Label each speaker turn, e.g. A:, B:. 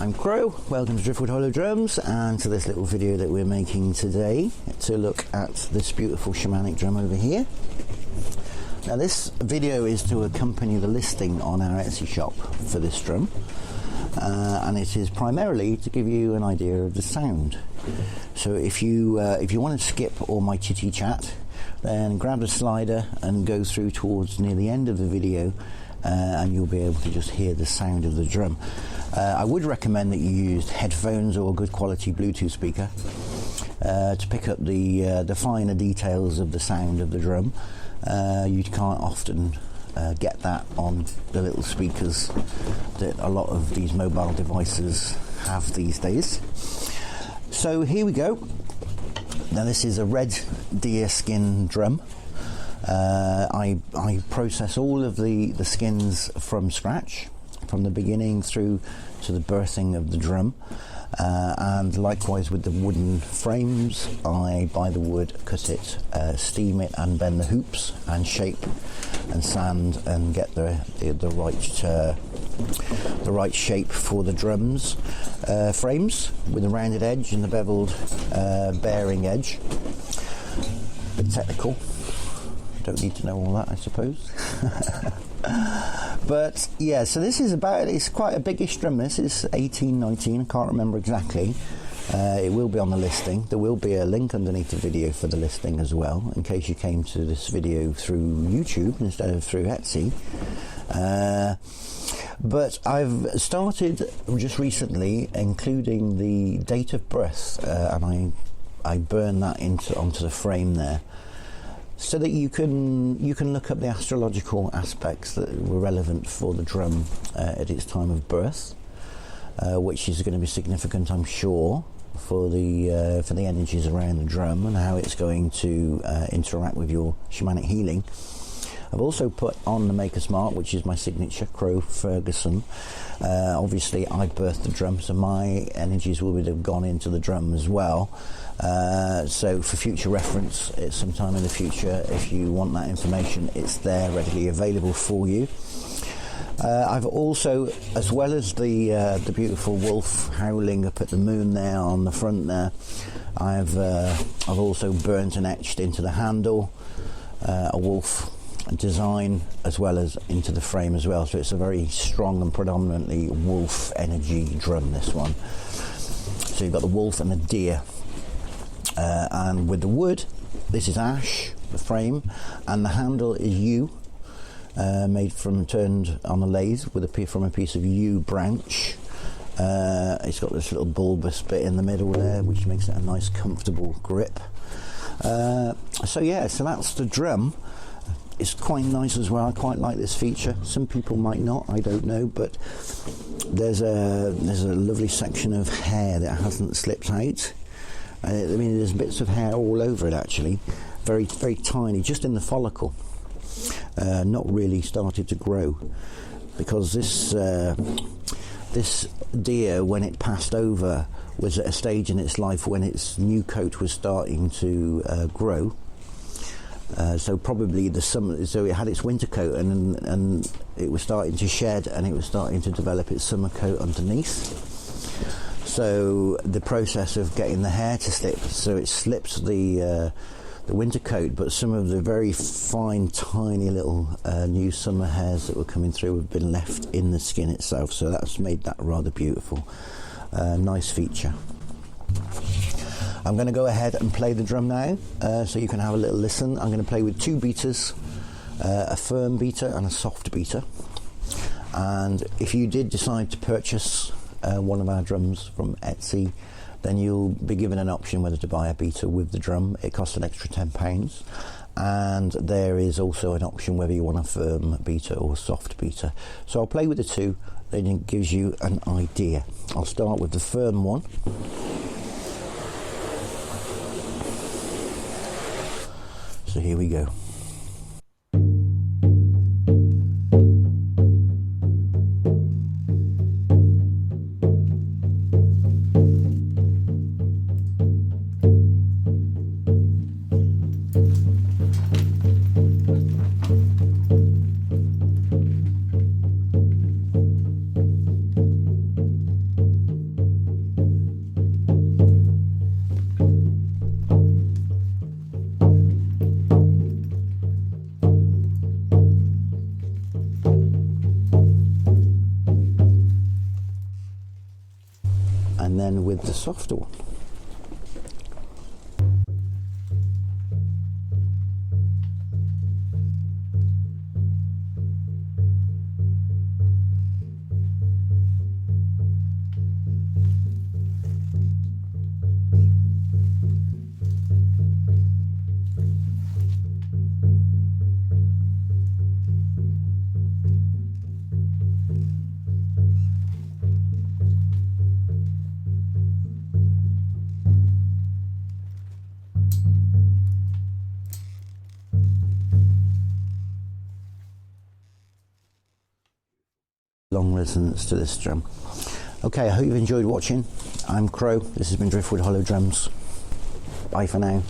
A: I'm Crow, welcome to Driftwood Hollow Drums, and to this little video that we're making today to look at this beautiful shamanic drum over here. Now this video is to accompany the listing on our Etsy shop for this drum, and it is primarily to give you an idea of the sound. So if you want to skip all my chitty chat, then grab a slider and go through towards near the end of the video, and you'll be able to just hear the sound of the drum. I would recommend that you use headphones or a good quality Bluetooth speaker to pick up the finer details of the sound of the drum. You can't often get that on the little speakers that a lot of these mobile devices have these days. So here we go. Now this is a red deer skin drum. I process all of the skins from scratch, from the beginning through to the birthing of the drum, and likewise with the wooden frames. I buy the wood, cut it, steam it and bend the hoops and shape and sand and get the right shape for the drums frames with a rounded edge and the beveled bearing edge. A bit technical, don't need to know all that, I suppose. But yeah, so this is it's quite a biggish drum. This is 1819, I can't remember exactly. It will be on the listing. There will be a link underneath the video for the listing as well, in case you came to this video through YouTube instead of through Etsy. But I've started just recently including the date of birth, and I burn that onto the frame there, so that you can look up the astrological aspects that were relevant for the drum at its time of birth, which is going to be significant, I'm sure, for the energies around the drum and how it's going to interact with your shamanic healing. I've also put on the Maker's Mark, which is my signature, Crow Ferguson. Obviously, I birthed the drum, so my energies would have gone into the drum as well. So for future reference, it's sometime in the future, if you want that information, it's there readily available for you. I've also, as well as the beautiful wolf howling up at the moon there on the front there, I've also burnt and etched into the handle a wolf design, as well as into the frame as well. So it's a very strong and predominantly wolf energy drum, this one. So you've got the wolf and the deer. And with the wood, this is ash, the frame, and the handle is yew, turned on a lathe from a piece of yew branch. It's got this little bulbous bit in the middle there, which makes it a nice comfortable grip. So that's the drum. It's quite nice as well. I quite like this feature. Some people might not, I don't know, but there's a lovely section of hair that hasn't slipped out. I mean, there's bits of hair all over it actually, very, very tiny, just in the follicle, not really started to grow, because this deer, when it passed over, was at a stage in its life when its new coat was starting to grow. So probably so it had its winter coat and it was starting to shed, and it was starting to develop its summer coat underneath. So the process of getting the hair to slip, so it slips the winter coat, but some of the very fine, tiny little new summer hairs that were coming through have been left in the skin itself. So that's made that rather beautiful, nice feature. I'm going to go ahead and play the drum now, so you can have a little listen. I'm going to play with two beaters, a firm beater and a soft beater. And if you did decide to purchase one of our drums from Etsy, then you'll be given an option whether to buy a beater with the drum. It costs an extra £10, and there is also an option whether you want a firm beater or a soft beater. So I'll play with the two, then it gives you an idea. I'll start with the firm one. So here we go. then with the softer one. Long resonance to this drum. Okay, I hope you've enjoyed watching. I'm Crow. This has been Driftwood Hollow Drums. Bye for now.